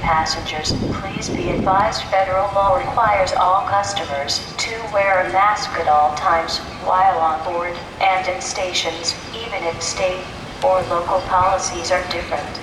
passengers, please be advised federal law requires all customers to wear a mask at all times while on board and in stations, even if state or local policies are different.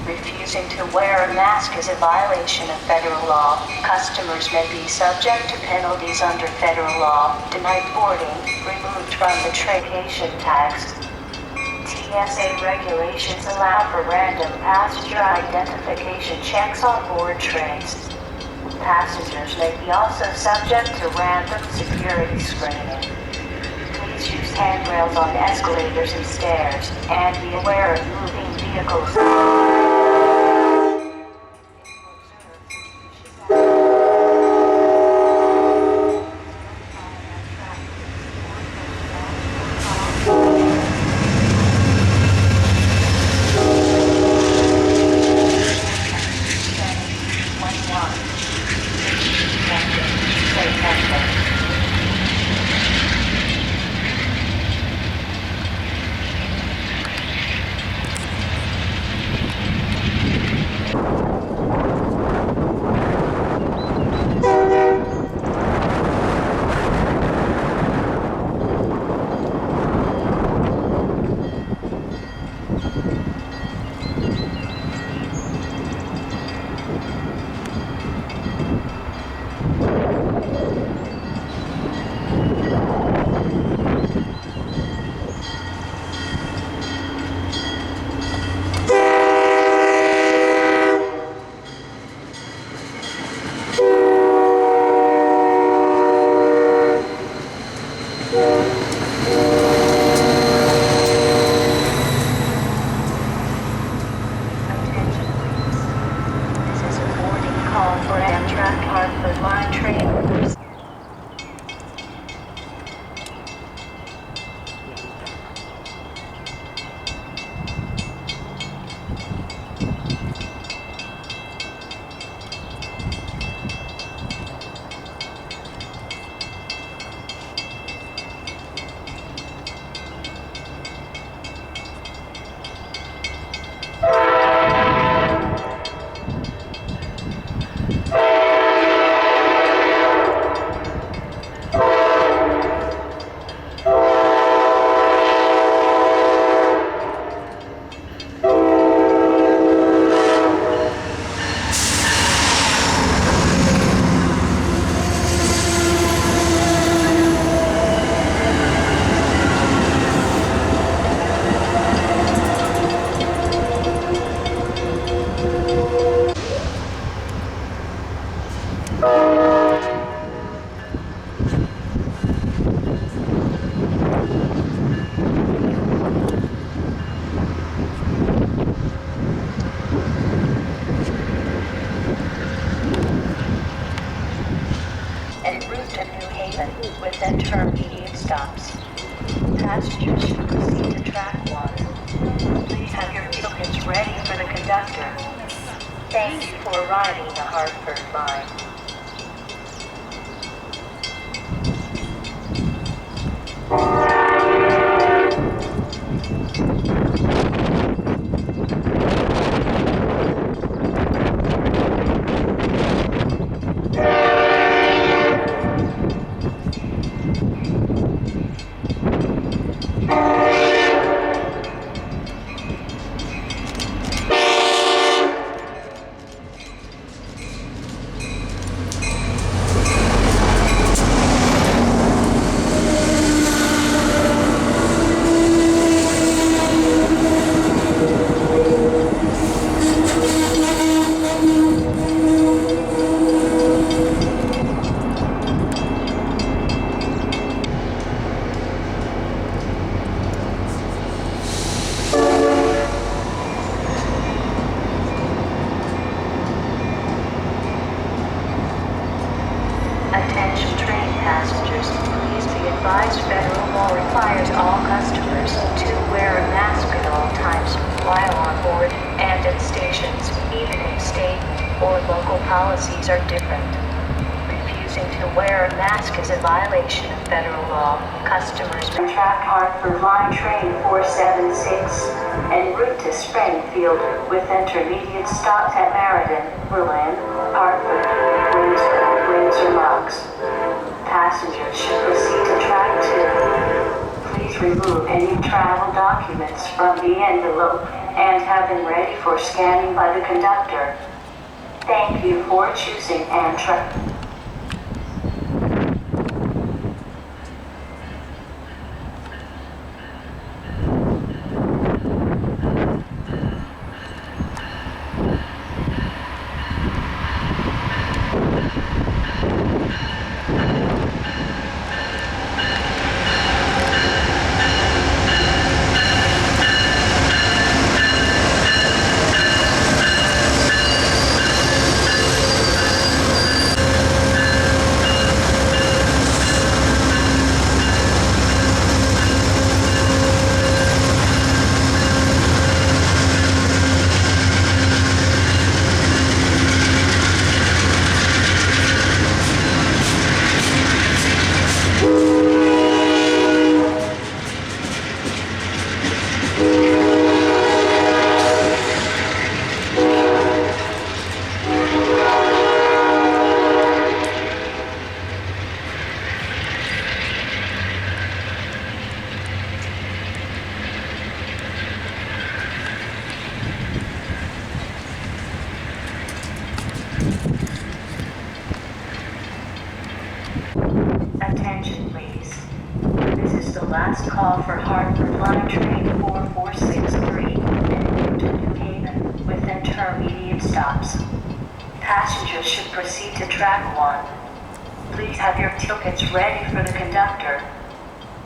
Refusing to wear a mask is a violation of federal law. Customers may be subject to penalties under federal law, denied boarding, removed from the vacation tax. TSA regulations allow for random passenger identification checks on board trains. Passengers may be also subject to random security screening. Please use handrails on escalators and stairs, and be aware of moving vehicles. With intermediate stops. Passengers should proceed to track 1. Please have your tickets ready for the conductor. Thank you for riding the Hartford line. Attention train passengers, please be advised federal law requires all customers to wear a mask at all times while on board and at stations, even if state or local policies are different. Refusing refusing to wear a mask is a violation of federal law. Customers track Hartford Line Train 476 en route to Springfield with intermediate stops at Meriden, Berlin, Hartford, Windsor, Lux. Passengers should proceed to track 2. Please remove any travel documents from the envelope and have them ready for scanning by the conductor. Thank you for choosing Amtrak. Attention please. This is the last call for Hartford Line Train 4463 en route to New Haven with intermediate stops. Passengers should proceed to track 1. Please have your tickets ready for the conductor.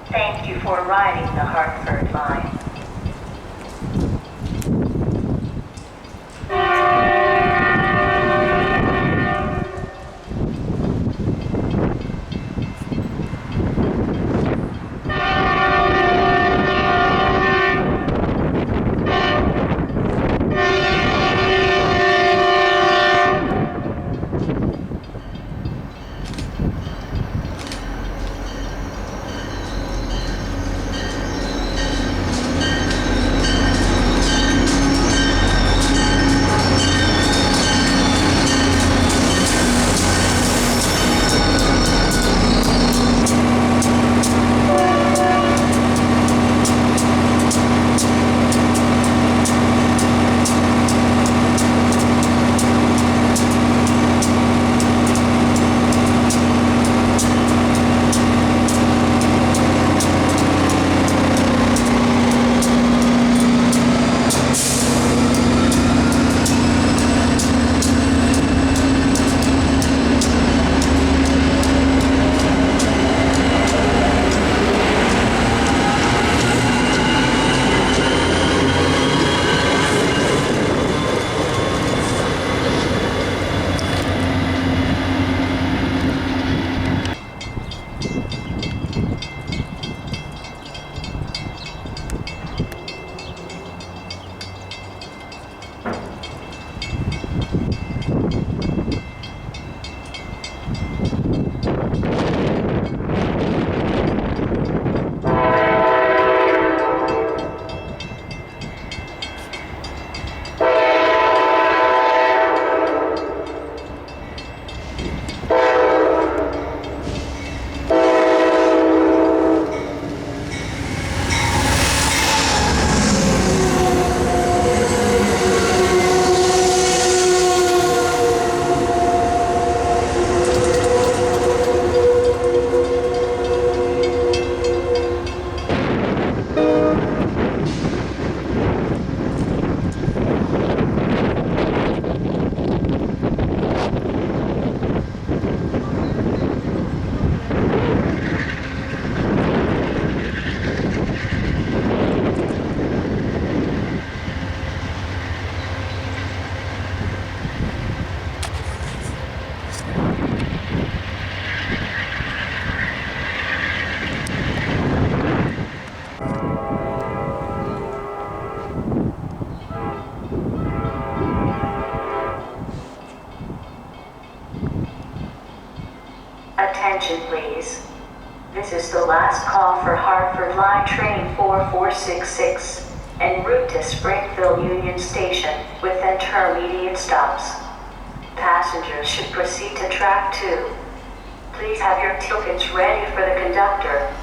Thank you for riding the Hartford Line. Attention please. This is the last call for Hartford Line Train 4466, en route to Springfield Union Station, with intermediate stops. Passengers should proceed to track 2. Please have your tickets ready for the conductor.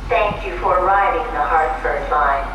Thank you for riding the Hartford Line.